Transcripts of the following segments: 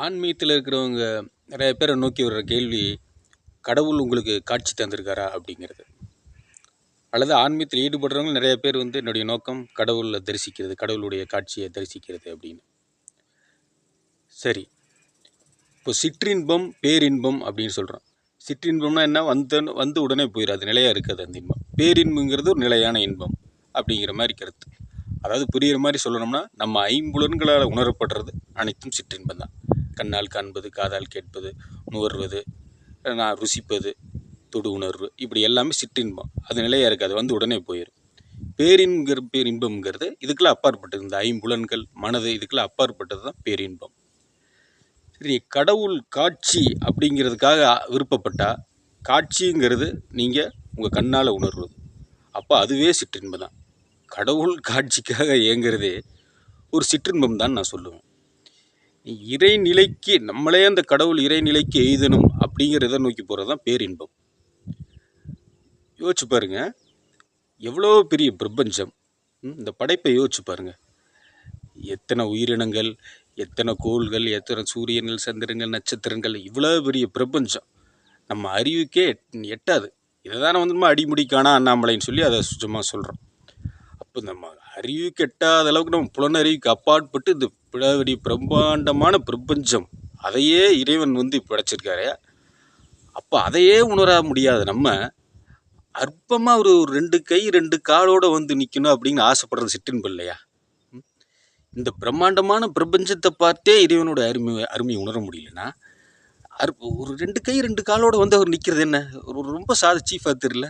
ஆன்மீகத்தில் இருக்கிறவங்க நிறைய பேரை நோக்கி வர்ற கேள்வி, கடவுள் உங்களுக்கு காட்சி தந்திருக்காரா அப்படிங்கிறது. அல்லது ஆன்மீகத்தில் ஈடுபடுறவங்க நிறைய பேர் என்னுடைய நோக்கம் கடவுளை தரிசிக்கிறது, கடவுளுடைய காட்சியை தரிசிக்கிறது அப்படின்னு. சரி, இப்போ சிற்றின்பம் பேரின்பம் அப்படின்னு சொல்கிறோம். சிற்றின்பம்னா என்ன? வந்து உடனே போயிடாது, நிலையாக இருக்காது அந்த இன்பம். பேரின்பங்கிறது ஒரு நிலையான இன்பம் அப்படிங்கிற மாதிரி கருத்து. அதாவது புரிகிற மாதிரி சொல்லணும்னா, நம்ம ஐம்புலன்களால் உணரப்படுறது அனைத்தும் சிற்றின்பம் தான். கண்ணால் காண்பது, காதால் கேட்பது, நுகர்வது, நான் ருசிப்பது, தொடு உணர்வு, இப்படி எல்லாமே சிற்றின்பம். அது நிலையாக இருக்காது, வந்து உடனே போயிடும். பேரின்பம்ங்கிறது இதுக்கெல்லாம் அப்பாற்பட்டது. இந்த ஐம்புலன்கள், மனது, இதுக்கெல்லாம் அப்பாற்பட்டது தான் பேரின்பம். சரி, கடவுள் காட்சி அப்படிங்கிறதுக்காக விருப்பப்பட்டால், காட்சிங்கிறது நீங்கள் உங்கள் கண்ணால் உணர்வது, அப்போ அதுவே சிற்றின்பம் தான். கடவுள் காட்சிக்காக இயங்குறதே ஒரு சிற்றின்பம் தான் நான் சொல்லுவேன். இறைநிலைக்கு நம்மளே அந்த கடவுள் இறைநிலைக்கு எய்தணும் அப்படிங்கிறத நோக்கி போகிறது தான் பேரின்பம். யோசிச்சு பாருங்க, எவ்வளோ பெரிய பிரபஞ்சம், இந்த படைப்பை யோசிச்சு பாருங்க. எத்தனை உயிரினங்கள், எத்தனை கோள்கள், எத்தனை சூரியன்கள், சந்திரங்கள், நட்சத்திரங்கள், இவ்வளோ பெரிய பிரபஞ்சம் நம்ம அறிவுக்கே எட்டாது. இதை தானே நம்ம அடிமுடி காணா அண்ணாமலைன்னு சொல்லி அதை சும்மா சொல்கிறோம். அப்போ நம்ம அறிவுக்கு எட்டாத அளவுக்கு நம்ம புலனறிவுக்கு அப்பாற்பட்டு இந்த பெரிய பிரம்மாண்டமான பிரபஞ்சம், அதையே இறைவன் படைச்சிருக்காரு. அப்போ அதையே உணர முடியாத நம்ம அற்பமாக ஒரு 2 கை 2 காலோடு நிற்கணும் அப்படின்னு ஆசைப்படுறது சிற்றின்பம் இல்லையா? இந்த பிரம்மாண்டமான பிரபஞ்சத்தை பார்த்தே இறைவனோட அருமையை உணர முடியலன்னா, ஒரு 2 கை 2 காலோடு அவர் நிற்கிறது என்ன? ரொம்ப சீஃபாக தெரியல.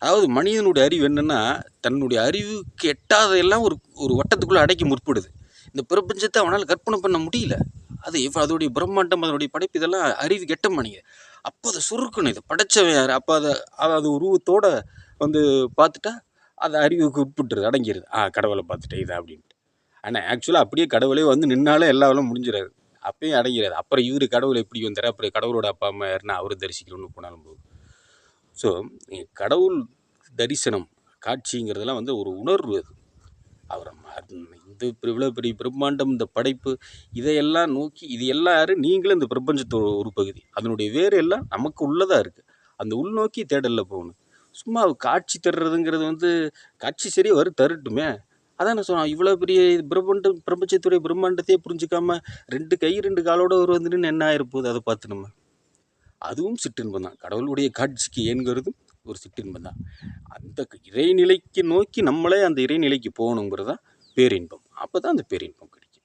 அதாவது மனிதனுடைய அறிவு என்னென்னா, தன்னுடைய அறிவுக்கு எட்டாதையெல்லாம் ஒரு வட்டத்துக்குள்ளே அடைக்க முற்படுது. இந்த பிரபஞ்சத்தை அவனால் கற்பனை பண்ண முடியல. அதோடைய பிரம்மாண்டம், அதனுடைய படைப்பு, இதெல்லாம் அறிவுக்கு எட்ட மாட்டேங்க. அப்போ அதை சுருக்கணும், இதை படைச்சவன் யார்? அப்போ அது உருவத்தோடு பார்த்துட்டா அதை அறிவுக்கு உட்பட்டுருது, அடங்கிடுது. கடவுளை பார்த்துட்டேன் இதை அப்படின்ட்டு. ஆனால் ஆக்சுவலாக அப்படியே கடவுளே நின்னாலே எல்லா வேலையும் முடிஞ்சிடாது, அப்பயும் அடங்கிறாது. அப்புறம் இவர் கடவுளை எப்படி வந்தார்? அப்புறம் கடவுளோட அப்பா அம்மா யாருன்னா அவரை தரிசிக்கணும்னு போனாலும் போகும். ஸோ கடவுள் தரிசனம், காட்சிங்கிறதுலாம் ஒரு உணர்வு. அது அவரை இந்த இவ்வளோ பெரிய பிரம்மாண்டம், இந்த படைப்பு, இதையெல்லாம் நோக்கி, இது எல்லாம் யார்? நீங்களும் இந்த பிரபஞ்சத்தோட ஒரு பகுதி. அதனுடைய வேறு எல்லாம் நமக்கு உள்ளதாக இருக்குது. அந்த உள்நோக்கி தேடலில் போகணும். சும்மா காட்சி தர்றதுங்கிறது காட்சி சரியாக தரட்டுமே. அதான் நான் சொன்னேன், இவ்வளோ பெரிய பிரபஞ்சத்துடைய பிரம்மாண்டத்தையே புரிஞ்சிக்காமல் 2 கை 2 காலோடு நின்று என்ன ஆயிருப்போகுது அதை பார்த்து நம்ம. அதுவும் சிற்றின்பம் தான். கடவுளுடைய காட்சிக்கு ஏங்குறதும் ஒரு சிற்றின்பம் தான். அந்த இறைநிலைக்கு நோக்கி நம்மளே அந்த இறைநிலைக்கு போகணுங்கிறது தான் பேரின்பம். அப்போ தான் அந்த பேரின்பம் கிடைக்கும்.